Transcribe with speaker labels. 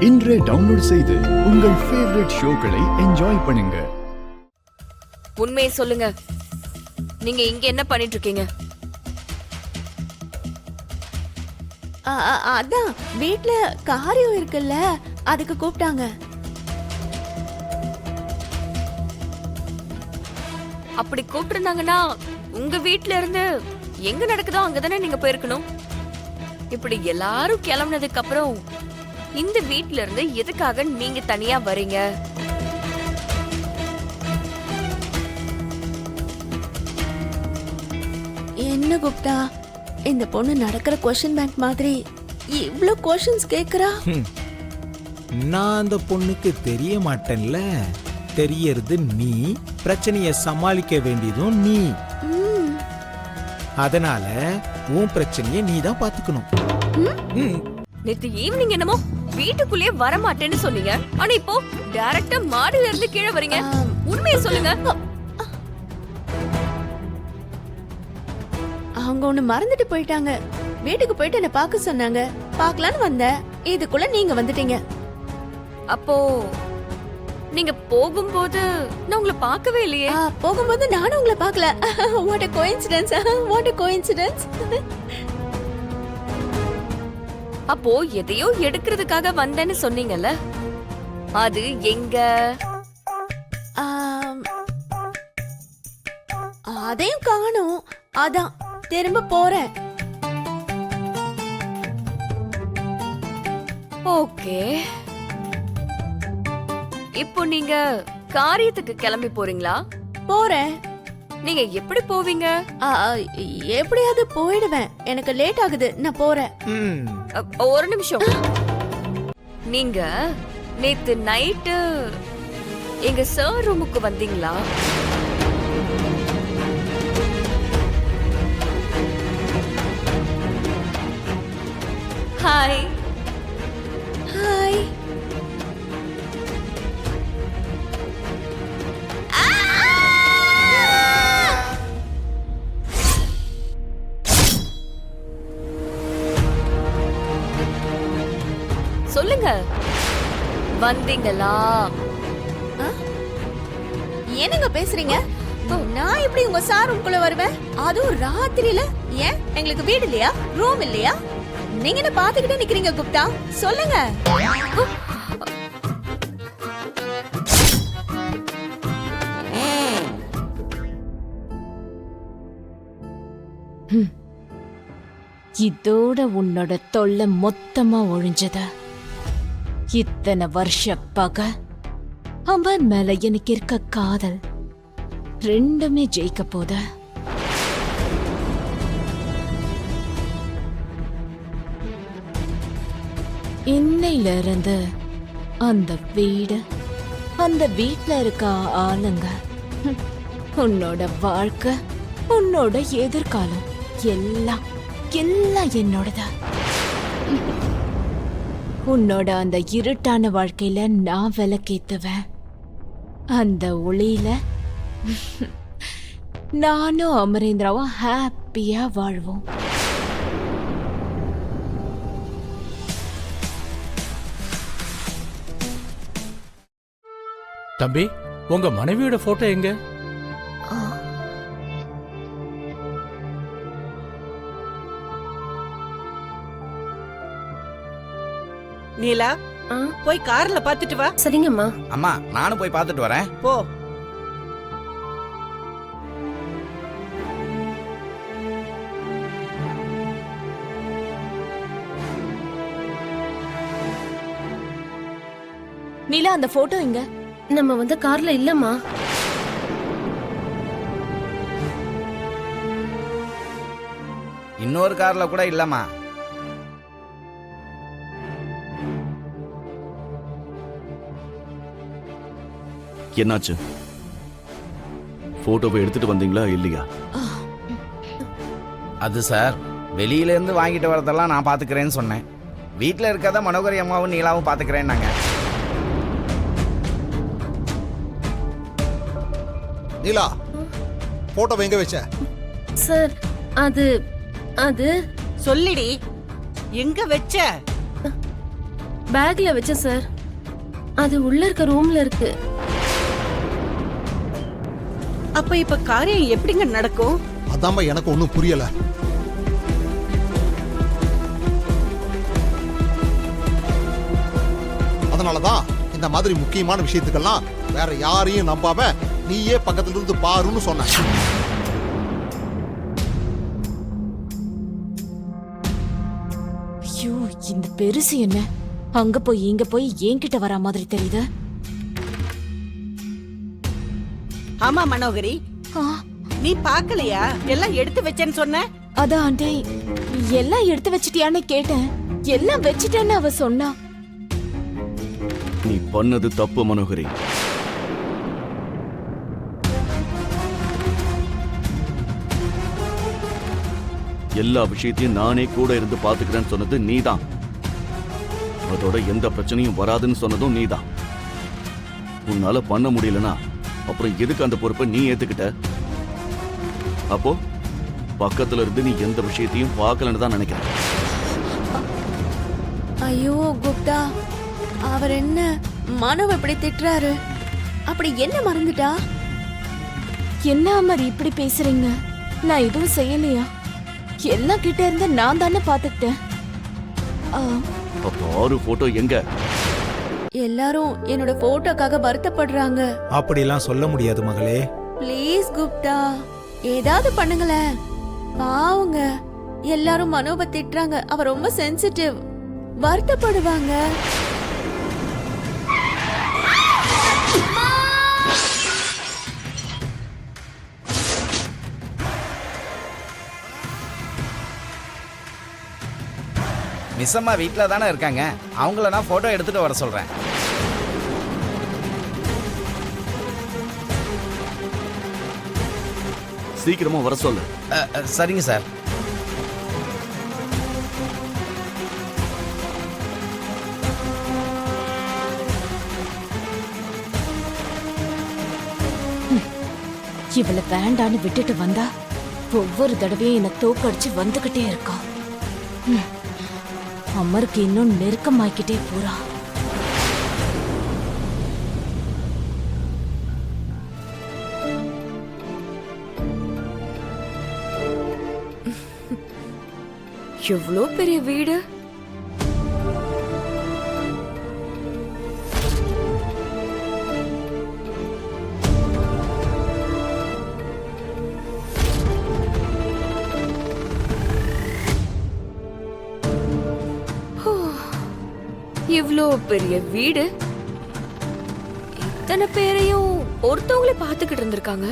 Speaker 1: இன்றே டவுன்லோட் செய்து உங்கள் ஃபேவரட் ஷோக்களை என்ஜாய் பண்ணுங்க.
Speaker 2: உண்மையை சொல்லுங்க, நீங்க இங்க என்ன பண்ணிட்டு இருக்கீங்க?
Speaker 3: அதான் வீட்ல காரியம் இருக்குல்ல, அதுக்கு கூப்பிட்டாங்க.
Speaker 2: அப்படி கூப்பிட்டுருந்தாங்கன்னா உங்க வீட்ல இருந்து எங்க நடக்குதோ அங்கதானே நீங்க போயிருக்கணும். இப்படி எல்லாரும் கிளம்புனதுக்கு அப்புறம் இந்த வீட்ல இருந்து எதுக்காக நீங்க தனியா வரீங்க?
Speaker 3: என்ன கூப்பிட்டா? இந்த பொண்ணு நடக்கிற கொஸ்டின் பேங்க் மாதிரி இவ்ளோ கொஸ்டின்ஸ் கேக்குறா.
Speaker 4: நான் அந்த பொண்ணுக்கு தெரிய மாட்டேன்ல, தெரியறது நீ, பிரச்சனைய சமாளிக்க வேண்டியதும் நீ. அதனால உன் பிரச்சனைய நீ தான் பாத்துக்கணும்.
Speaker 2: நேத்து ஈவினிங் என்னமோ வீட்டுக்குள்ளேயே வர மாட்டேன்னு சொன்னீங்க, ஆனா இப்போ டைரக்டா மாடியில இருந்து கீழே வரீங்க. உண்மையை சொல்லுங்க.
Speaker 3: அவங்க ஒண்ணு மறந்துட்டு போயிட்டாங்க. வீட்டுக்கு போயிட்டு என்ன பார்க்க சொன்னாங்க, பார்க்கலான்னு வந்தேன். இதுக்குள்ள நீங்க வந்துட்டீங்க.
Speaker 2: அப்போ நீங்க போகும்போது நான் உங்களை பார்க்கவே இல்லையே.
Speaker 3: போகும்போது நானும் உங்களை பார்க்கல. What a coincidence, what a coincidence.
Speaker 2: அப்போ எதையோ எடுக்கிறதுக்காக வந்தேன்னு சொன்னீங்கல்ல, அது எங்க?
Speaker 3: அதையும் காணோம். அதான் திரும்ப போறேன்.
Speaker 2: ஓகே, இப்போ நீங்க காரியத்துக்கு கிளம்பி போறீங்களா?
Speaker 3: போறேன்.
Speaker 2: நீங்க எப்படி போவீங்க?
Speaker 3: எப்படியாவது போயிடுவேன். எனக்கு லேட் ஆகுது, நான் போறேன்.
Speaker 2: ஒரு நிமிஷம். நீங்க நேத்து நைட்டு எங்க சார் ரூமுக்கு வந்தீங்களா? ஹாய்.
Speaker 3: ஹாய்.
Speaker 2: சொல்லுங்க, வந்தீங்களா?
Speaker 3: என்னங்க பேசுறீங்க? நான் எப்படி உங்க சார் ரூம்குள்ள வருவேன்? அதுவும் ராத்திரியில? ஏன் எங்களுக்கு வீடு இல்லையா, ரூம் இல்லையா? நீங்க என்ன பாத்துக்கிட்டே நிக்கிறீங்க குப்தா? சொல்லுங்க.
Speaker 5: இதோட உன்னோட தொல்லை மொத்தமா ஒழிஞ்சத. இத்தனை வருஷ பகை, அவன் மேல எனக்கு இருக்க காதல், ரெண்டுமே ஜெயிக்க போத. இன்னையில இருந்து அந்த வீடு, அந்த வீட்ல இருக்க ஆளுங்க, உன்னோட வாழ்க்கை, உன்னோட எதிர்காலம் எல்லாம் எல்லாம் என்னோடதா. உன்னோட அந்த இருட்டான வாழ்க்கையில நான் விளக்கேத்துவேன். அந்த ஒளியில நானும் அமரேந்திராவும் ஹாப்பியா வாழ்வோம்.
Speaker 6: தம்பி, உங்க மனைவியோட போட்டோ எங்க?
Speaker 7: நீலா, போய் கார்ல பாத்துட்டு வா.
Speaker 2: சரிங்கம்மா.
Speaker 4: அம்மா, நானும் போய் பாத்துட்டு வரேன்.
Speaker 7: போ.
Speaker 5: நீலா, அந்த போட்டோ எங்க?
Speaker 2: நம்ம வந்து கார்ல இல்லம்மா.
Speaker 4: இன்னொரு கார்ல கூட இல்லம்மா.
Speaker 8: என்னாச்சு? போட்டோவை எடுத்துட்டு வந்தீங்களா இல்லையா?
Speaker 4: அது சார், வெளியில இருந்து வாங்கிட்டு வரதெல்லாம் நான் பாத்துக்கிறேன்னு சொன்னேன். வீட்டுல இருக்கத மனோகரி அம்மாவும் நீலாவும் பாத்துக்கிறேன்னாங்க.
Speaker 9: நீலா, போட்டோவை எங்க வச்ச?
Speaker 2: சார், அது
Speaker 7: சொல்லிடி, எங்க வச்ச?
Speaker 10: பேக்ல வச்சேன் சார். அது உள்ள இருக்க ரூம்ல இருக்கு.
Speaker 7: அப்ப இப்ப காரியம் எப்படிங்க நடக்கும்?
Speaker 9: அதாம்மா எனக்கு ஒன்றும் புரியல. அதனாலதான் இந்த மாதிரி முக்கியமான விஷயத்துக்கெல்லாம் வேற யாரையும் நம்பாம நீயே பக்கத்துல இருந்து பாருன்னு சொன்ன.
Speaker 5: ஐயோ, இந்த பெருசு என்ன அங்க போய் இங்க போய் என்கிட்ட வரா மாதிரி தெரியுது.
Speaker 7: ஆமா மனோகரி,
Speaker 5: ஆ,
Speaker 7: நீ பாக்கலையா? எல்லாம் எடுத்து வச்சேன்னு சொன்ன.
Speaker 5: அதான் ஆண்டி, எல்லாம் எடுத்து வச்சிட்டியான்னு கேட்டேன். எல்லாம் வச்சிட்டேன்னு அவ சொன்னா.
Speaker 8: நீ பண்ணது தப்பு மனோகரி. எல்லா விஷயத்தையும் நானே கூட இருந்து பாத்துக்கிறேன்னு சொன்னது நீதான். அதோட எந்த பிரச்சனையும் வராதுன்னு சொன்னதும் நீதான். உன்னால பண்ண முடியலனா அப்புறம் எதுக்கு அந்த பொறுப்பை நீ ஏத்துக்கிட்ட? அப்போ பக்கத்துல இருந்து நீ எந்த விஷயத்தையும் பார்க்கலன்னு தான் நினைக்கிறேன்.
Speaker 3: ஐயோ குப்தா, அவர் என்ன மனோவை இப்படி திட்டுறாரு? அப்படி என்ன மறந்துட்டா?
Speaker 5: என்ன அமர் இப்படி பேசுறீங்க? நான் எதுவும் செய்யலையா? எல்லாம் கிட்ட இருந்து நான் தானே பாத்துக்கிட்டேன். ஆ,
Speaker 8: அப்போ 6 போட்டோ எங்க?
Speaker 3: எல்லாரும் என்னோட போட்டோக்காக வருத்தப்படுறாங்க.
Speaker 11: அப்படிலாம் சொல்ல முடியாது மகளே.
Speaker 3: ப்ளீஸ் குப்தா, ஏதாவது பண்ணுங்களேன். பாவுங்க, எல்லாரும் மனோவை திட்டுறாங்க. அவ ரொம்ப சென்சிட்டிவ், வருத்தப்படுவாங்க.
Speaker 4: மிஸ் அம்மா வீட்டில் தானே இருக்காங்க. அவங்கள நான் ஃபோட்டோ எடுத்துட்டு வர சொல்கிறேன்.
Speaker 8: சீக்கிரமா வர சொல்லு.
Speaker 4: சரிங்க சார்.
Speaker 5: இவளை வேண்டான்னு விட்டுட்டு வந்தா ஒவ்வொரு தடவையும் என்னை தோக்கடிச்சு வந்துகிட்டே இருக்கா. அமருக்கு இன்னும் நெருக்கமாக்கிட்டே போறா.
Speaker 2: எவ்வளோ பெரிய வீடு. இவ்ளோ பெரிய வீடு, இத்தனை பேரையும் ஒருத்தவங்களே பார்த்துக்கிட்டு இருந்திருக்காங்க.